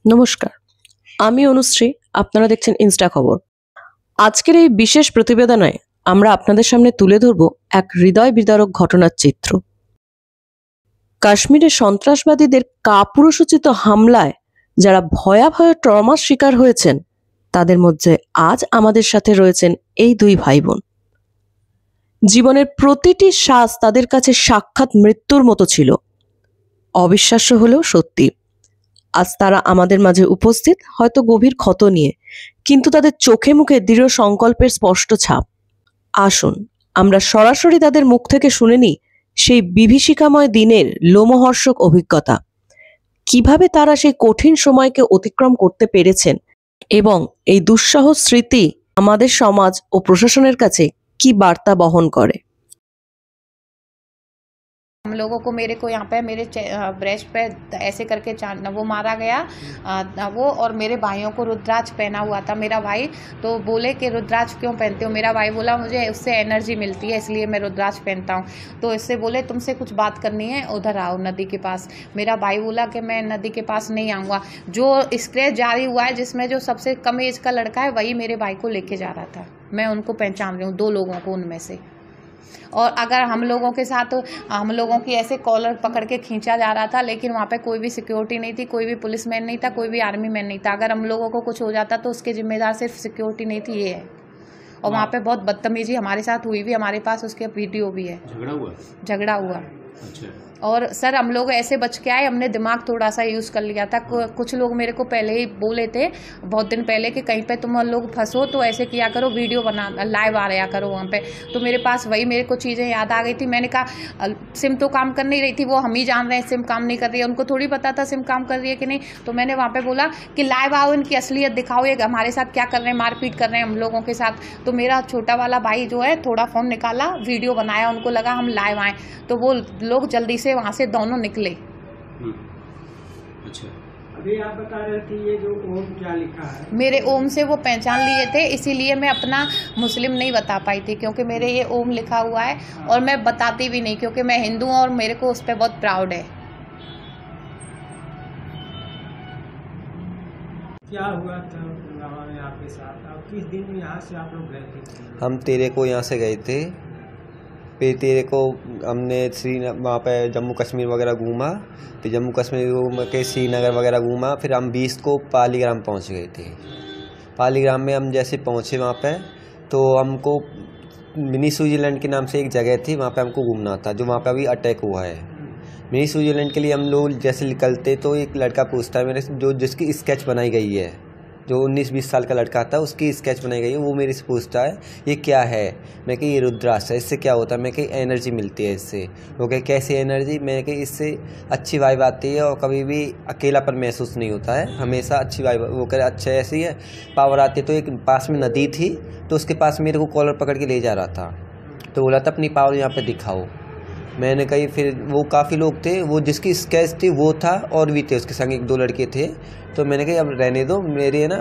নমস্কার, আমি অনুশ্রী। আপনারা দেখছেন ইনস্টা খবর। আজকের এই বিশেষ প্রতিবেদনে আমরা আপনাদের সামনে তুলে ধরব এক হৃদয় বিদারক ঘটনার চিত্র। কাশ্মীরে সন্ত্রাসবাদীদের কাপুরুষোচিত হামলায় যারা ভয়াবহ ট্রমার শিকার হয়েছেন, তাদের মধ্যে আজ আমাদের সাথে রয়েছেন এই দুই ভাই বোন। জীবনের প্রতিটি শ্বাস তাদের কাছে সাক্ষাৎ মৃত্যুর মতো ছিল। অবিশ্বাস্য হলেও সত্যি, আজ তারা আমাদের মাঝে উপস্থিত, হয়তো গভীর ক্ষত নিয়ে, কিন্তু তাদের চোখে মুখে দৃঢ় সংকল্পের স্পষ্ট ছাপ। আসুন আমরা সরাসরি তাদের মুখ থেকে শুনে নিই সেই বিভীষিকাময় দিনের লোমহর্ষক অভিজ্ঞতা, কিভাবে তারা সেই কঠিন সময়কে অতিক্রম করতে পেরেছেন এবং এই দুঃসহ স্মৃতি আমাদের সমাজ ও প্রশাসনের কাছে কি বার্তা বহন করে। हम लोगों को मेरे को यहाँ पे मेरे ब्रेस्ट पे ऐसे करके वो मारा गया वो, और मेरे भाइयों को रुद्राक्ष पहना हुआ था मेरा भाई। तो बोले कि रुद्राक्ष क्यों पहनते हो? मेरा भाई बोला मुझे उससे एनर्जी मिलती है इसलिए मैं रुद्राक्ष पहनता हूँ। तो इससे बोले तुमसे कुछ बात करनी है, उधर आओ नदी के पास। मेरा भाई बोला कि मैं नदी के पास नहीं आऊँगा। जो स्क्रैच जारी हुआ है जिसमें जो सबसे कम एज का लड़का है वही मेरे भाई को लेके जा रहा था। मैं उनको पहचान रही हूँ, 2 लोगों को उनमें से। और अगर हम लोगों के साथ हम लोगों की ऐसे कॉलर पकड़ के खींचा जा रहा था, लेकिन वहाँ पे कोई भी सिक्योरिटी नहीं थी, कोई भी पुलिस मैन नहीं था, कोई भी आर्मी मैन नहीं था। अगर हम लोगों को कुछ हो जाता तो उसके जिम्मेदार सिर्फ सिक्योरिटी नहीं थी, ये है। और वहाँ पे बहुत बदतमीजी हमारे साथ हुई भी, हमारे पास उसके वीडियो भी है। झगड़ा हुआ। अच्छा। और सर हम लोग ऐसे बच के आए, हमने दिमाग थोड़ा सा यूज़ कर लिया था। कुछ लोग मेरे को पहले ही बोले थे, बहुत दिन पहले, कि कहीं पे तुम लोग फंसो तो ऐसे किया करो, वीडियो बना लाइव आ रहा करो वहाँ पे। तो मेरे पास वही मेरे को चीज़ें याद आ गई थी। मैंने कहा सिम तो काम कर नहीं रही थी, वो हम ही जान रहे हैं सिम काम नहीं कर रही है, उनको थोड़ी पता था सिम काम कर रही है कि नहीं। तो मैंने वहाँ पर बोला कि लाइव आओ, इनकी असलियत दिखाओ, ये हमारे साथ क्या कर रहे हैं, मारपीट कर रहे हैं हम लोगों के साथ। तो मेरा छोटा वाला भाई जो है थोड़ा फ़ोन निकाला, वीडियो बनाया, उनको लगा हम लाइव आएँ, तो वो लोग जल्दी से वहाँ से दोनों निकले। अच्छा, अभी आप बता रहे थे ये जो ओम क्या लिखा है? मेरे ओम से वो पहचान लिए थे, इसीलिए मैं अपना मुस्लिम नहीं बता पाई थी, क्योंकि मेरे ये ओम लिखा हुआ है और मैं बताती भी नहीं, क्योंकि मैं हिंदू हूँ और मेरे को उस पर बहुत प्राउड है। क्या हुआ था आपके साथ? किस दिन यहाँ से आप लोग गए थे? हम तेरे को यहाँ से गए थे, फिर तेरे को हमने वहाँ पे जम्मू कश्मीर वगैरह घूमा, फिर जम्मू कश्मीर घूम के श्रीनगर वगैरह घूमा, फिर हम 20 को पालीग्राम पहुँच गए थे। पालीग्राम में हम जैसे पहुँचे वहाँ पे, तो हमको मिनी स्विट्ज़रलैंड के नाम से एक जगह थी, वहाँ पे हमको घूमना था, जो वहाँ पे अभी अटैक हुआ है। मिनी स्विट्ज़रलैंड के लिए हम लोग जैसे निकलते तो एक लड़का पूछता है मेरे से, जिसकी स्केच बनाई गई है, जो 19-20 साल का लड़का था, उसकी स्केच बनाई गई है, वो मेरे से पूछता है ये क्या है? मैं कही ये रुद्राक्ष है, इससे क्या होता है? मैं कही एनर्जी मिलती है इससे। वो कहे कैसे एनर्जी? मैं कही इससे अच्छी वाइब आती है और कभी भी अकेलापन महसूस नहीं होता है, हमेशा अच्छी वाइब। वो कहे अच्छा ऐसी है, पावर आती है। तो एक पास में नदी थी, तो उसके पास मेरे को कॉलर पकड़ के ले जा रहा था, तो बोला था अपनी पावर यहाँ पर दिखाओ। मैंने कही, फिर वो काफ़ी लोग थे, वो जिसकी स्केच थी वो था, और भी थे उसके संग 1-2 लड़के थे। तो मैंने कही अब रहने दो, मेरी है ना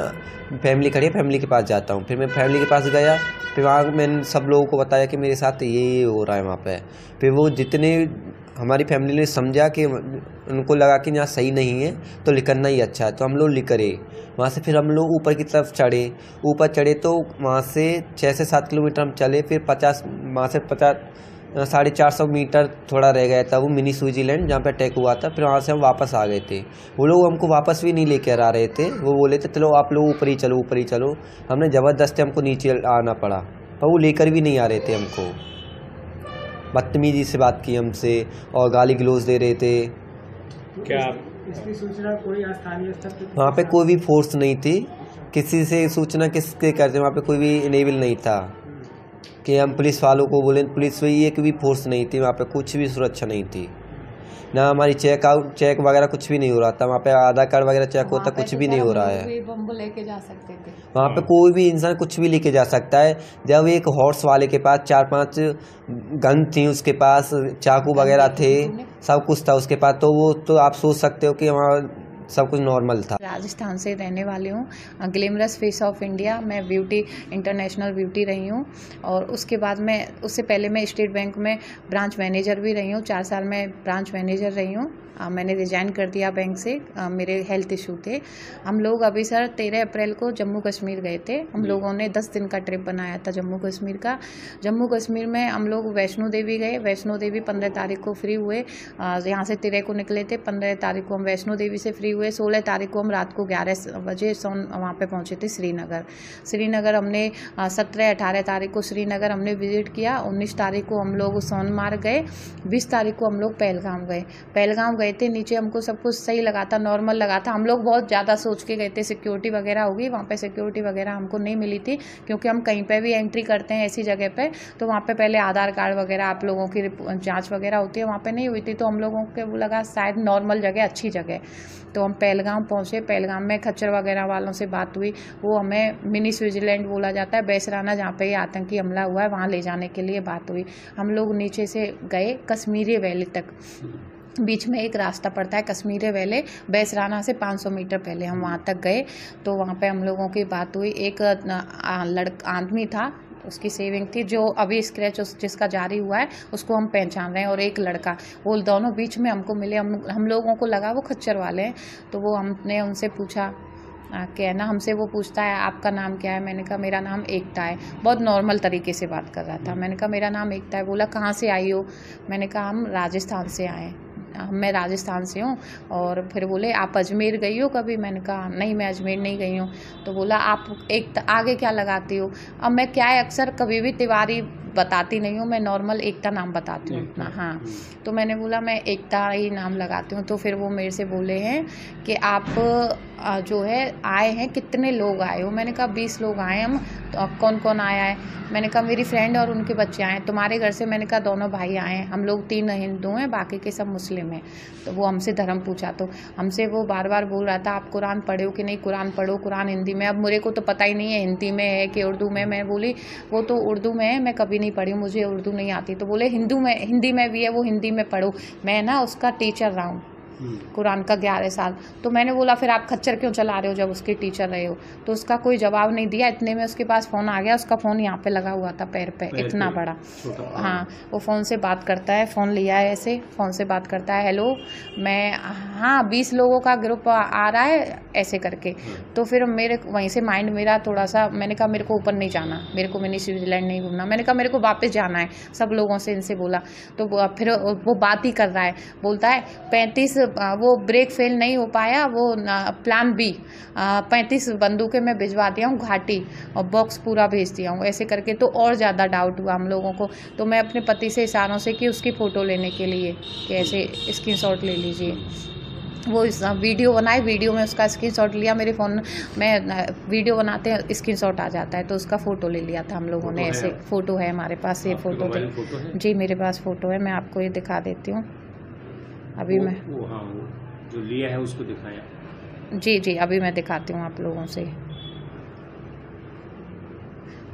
फैमिली खड़ी है, फैमिली के पास जाता हूँ। फिर मैं फैमिली के पास गया, फिर वहाँ मैंने सब लोगों को बताया कि मेरे साथ ये हो रहा है वहाँ पे। फिर वो जितने हमारी फैमिली ने समझा कि उनको लगा कि यहाँ सही नहीं है तो निकलना ही अच्छा है, तो हम लोग निकले वहाँ से। फिर हम लोग ऊपर की तरफ चढ़े, ऊपर चढ़े तो वहाँ से 6 से 7 किलोमीटर हम चले, फिर 450 मीटर थोड़ा रह गया था वो मिनी स्विट्ज़रलैंड जहाँ पे अटैक हुआ था। फिर वहाँ से हम वापस आ गए थे। वो लोग हमको वापस भी नहीं लेकर आ रहे थे, वो बोले थे चलो आप लोग ऊपर ही चलो, ऊपर ही चलो। हमने ज़बरदस्ती हमको नीचे आना पड़ा, पर वो लेकर भी नहीं आ रहे थे हमको। बदतमीजी से बात की हमसे और गाली गलौज दे रहे थे। क्या इसकी सूचना कोई स्थानीय स्तर पर? वहाँ पे कोई भी फोर्स नहीं थी, किसी से सूचना किसके करते, वहाँ पे कोई भी इनेबल नहीं था कि हम पुलिस वालों को बोलें। पुलिस में एक भी फोर्स नहीं थी, वहाँ पे कुछ भी सुरक्षा नहीं थी, ना हमारी चेक वगैरह कुछ भी नहीं हो रहा था। वहाँ पे आधार कार्ड वगैरह चेक होता, कुछ भी नहीं हो रहा है। बम लेके जा सकते थे वहाँ पे, कोई भी इंसान कुछ भी लेके जा सकता है। जब एक हॉर्स वाले के पास 4-5 गन थी, उसके पास चाकू वगैरह थे, सब कुछ था उसके पास, तो वो तो आप सोच सकते हो कि वहाँ सब कुछ नॉर्मल था। राजस्थान से रहने वाली हूँ, ग्लैमरस फेस ऑफ इंडिया। मैं इंटरनेशनल ब्यूटी रही हूँ, और उसके बाद उससे पहले मैं स्टेट बैंक में ब्रांच मैनेजर भी रही हूँ, 4 साल में ब्रांच मैनेजर रही हूँ। मैंने रिजाइन कर दिया बैंक से, मेरे हेल्थ इशू थे। हम लोग अभी सर 13 अप्रैल को जम्मू कश्मीर गए थे। हम लोगों ने 10 दिन का ट्रिप बनाया था जम्मू कश्मीर का। जम्मू कश्मीर में हम लोग वैष्णो देवी गए। वैष्णो देवी 15 तारीख को फ्री हुए, यहाँ से 13 को निकले थे। 15 तारीख को हम वैष्णो देवी से फ्री हुए। 16 तारीख को हम रात को 11 बजे वहाँ पे पहुँचे थे श्रीनगर हमने 17-18 तारीख को श्रीनगर हमने विजिट किया। 19 तारीख को हम लोग सोनमार्ग गए। 20 तारीख को हम लोग पहलगाम गए थे। नीचे हमको सब कुछ सही लगा था, नॉर्मल लगा था। हम लोग बहुत ज़्यादा सोच के गए थे सिक्योरिटी वगैरह होगी, वहाँ पे सिक्योरिटी वगैरह हमको नहीं मिली थी, क्योंकि हम कहीं पे भी एंट्री करते हैं ऐसी जगह पे तो वहाँ पे पहले आधार कार्ड वगैरह आप लोगों की जांच वगैरह होती है, वहाँ पे नहीं हुई थी। तो हम लोगों को वो लगा शायद नॉर्मल जगह, अच्छी जगह। तो हम पहलगाम पहुँचे। पहलगाम में खच्चर वगैरह वालों से बात हुई। वो हमें मिनी स्विट्जरलैंड बोला जाता है, बैसराना, जहाँ पे ये आतंकी हमला हुआ है, वहाँ ले जाने के लिए बात हुई। हम लोग नीचे से गए कश्मीरी वैली तक। बीच में एक रास्ता पड़ता है कश्मीरी वैली, बैसराना से 500 मीटर पहले हम वहाँ तक गए। तो वहाँ पे हम लोगों की बात हुई। एक आदमी था, उसकी सेविंग थी, जो अभी स्क्रैच जिसका जारी हुआ है उसको हम पहचान रहे हैं, और एक लड़का, वो दोनों बीच में हमको मिले। हम लोगों को लगा वो खच्चर वाले हैं। तो वो हमने उनसे पूछा क्या है ना, हमसे वो पूछता है आपका नाम क्या है। मैंने कहा मेरा नाम एकता है। बहुत नॉर्मल तरीके से बात कर रहा था। मैंने कहा मेरा नाम एकता है। बोला कहाँ से आई हो? मैंने कहा हम राजस्थान से आए, मैं राजस्थान से हूँ। और फिर बोले आप अजमेर गई हो कभी? मैंने कहा नहीं, मैं अजमेर नहीं गई हूँ। तो बोला आप एक आगे क्या लगाती हो? अब मैं क्या है, अक्सर कभी भी तिवारी बताती नहीं हूँ, मैं नॉर्मल एकता नाम बताती हूँ अपना। हाँ, तो मैंने बोला मैं एकता ही नाम लगाती हूँ। तो फिर वो मेरे से बोले हैं कि आप जो है आए हैं, कितने लोग आए हो? मैंने कहा 20 लोग आए हम। तो कौन कौन आया है? मैंने कहा मेरी फ्रेंड और उनके बच्चे आए हैं। तुम्हारे घर से? मैंने कहा दोनों भाई आए हैं, हम लोग 3 हिंदू हैं, बाकी के सब मुस्लिम हैं। तो वो हमसे धर्म पूछा। तो हमसे वो बार बार बोल रहा था आप कुरान पढ़े हो कि नहीं? कुरान पढ़ो, कुरान हिंदी में। अब मेरे को तो पता ही नहीं है हिंदी में है कि उर्दू में। मैं बोली वो तो उर्दू में है, मैं कभी नहीं पढ़ी हूँ, मुझे उर्दू नहीं आती। तो बोले हिंदी में भी है, वो हिंदी में पढ़ो। मैं ना उसका टीचर रहा हूँ कुरान का 11 साल। तो मैंने बोला फिर आप खच्चर क्यों चला रहे हो जब उसके टीचर रहे हो? तो उसका कोई जवाब नहीं दिया। इतने में उसके पास फ़ोन आ गया। उसका फ़ोन यहाँ पे लगा हुआ था, पैर पे इतना बड़ा। हाँ, वो फ़ोन से बात करता है, फ़ोन लिया है ऐसे, फ़ोन से बात करता है, हेलो मैं, हाँ 20 लोगों का ग्रुप आ रहा है ऐसे करके। तो फिर मेरे वहीं से माइंड मेरा थोड़ा सा, मैंने कहा मेरे को ऊपर नहीं जाना, मेरे को मिनी स्विट्जरलैंड नहीं घूमना। मैंने कहा मेरे को वापस जाना है, सब लोगों से इनसे बोला। तो फिर वो बात ही कर रहा है, बोलता है 35 वो ब्रेक फेल नहीं हो पाया, वो प्लान बी 35 बंदूकें मैं भिजवा दिया हूँ घाटी, और बॉक्स पूरा भेज दिया हूँ ऐसे करके। तो और ज़्यादा डाउट हुआ हम लोगों को। तो मैं अपने पति से इशारों से कि उसकी फ़ोटो लेने के लिए कि ऐसे स्क्रीनशॉट ले लीजिए। वो वीडियो बनाए, वीडियो में उसका स्क्रीनशॉट लिया। मेरे फ़ोन में वीडियो बनाते हैं स्क्रीनशॉट आ जाता है, तो उसका फ़ोटो ले लिया था हम लोगों ने। ऐसे फ़ोटो है हमारे पास, ये फ़ोटो जी मेरे पास फ़ोटो है, मैं आपको ये दिखा देती हूँ अभी। मैं जो लिया है उसको दिखाया। जी अभी मैं दिखाती हूँ आप लोगों से।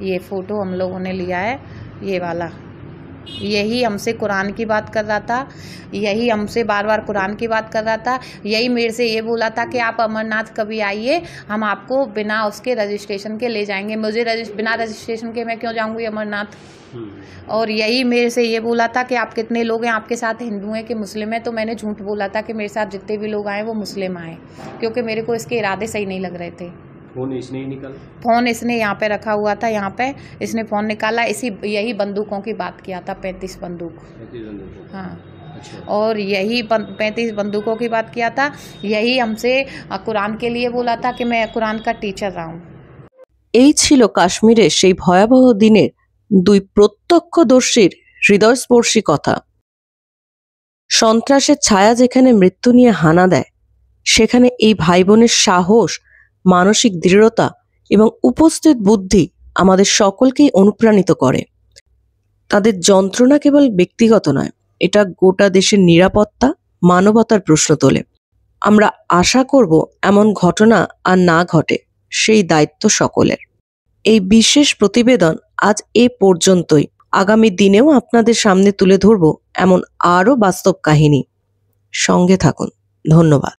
ये फ़ोटो हम लोगों ने लिया है, ये वाला। यही हमसे कुरान की बात कर रहा था, यही हमसे बार बार कुरान की बात कर रहा था। यही मेरे से ये बोला था कि आप अमरनाथ कभी आइए, हम आपको बिना उसके रजिस्ट्रेशन के ले जाएंगे। मुझे बिना रजिस्ट्रेशन के मैं क्यों जाऊंगी अमरनाथ? और यही मेरे से ये बोला था कि आप कितने लोग हैं आपके साथ, हिंदू हैं कि मुस्लिम हैं? तो मैंने झूठ बोला था कि मेरे साथ जितने भी लोग आए वो मुस्लिम आए, क्योंकि मेरे को इसके इरादे सही नहीं लग रहे थे। फ़ोन इसने ही निकाला? फ़ोन इसने यहाँ पे रखा हुआ था, यहाँ पे इसने फ़ोन निकाला। यही बंदूकों की बात किया था, 35 बंदूक। हाँ, अच्छा। और यही 35 बंदूकों की बात किया था। यही हमसे कुरान के लिए बोला था कि मैं कुरान का टीचर रहा हूँ। এই ছিল কাশ্মীরের সেই ভয়াবহ দিনের দুই প্রত্যক্ষদর্শীর হৃদয়স্পর্শী কথা। সন্ত্রাসের ছায়া যেখানে মৃত্যু নিয়ে হানা দেয়, সেখানে এই ভাই বোনের সাহস, মানসিক দৃঢ়তা এবং উপস্থিত বুদ্ধি আমাদের সকলকেই অনুপ্রাণিত করে। তাদের যন্ত্রণা কেবল ব্যক্তিগত নয়, এটা গোটা দেশের নিরাপত্তা, মানবতার প্রশ্ন তোলে। আমরা আশা করব এমন ঘটনা আর না ঘটে, সেই দায়িত্ব সকলের। এই বিশেষ প্রতিবেদন আজ এ পর্যন্তই। আগামী দিনেও আপনাদের সামনে তুলে ধরব এমন আরও বাস্তব কাহিনী। সঙ্গে থাকুন। ধন্যবাদ।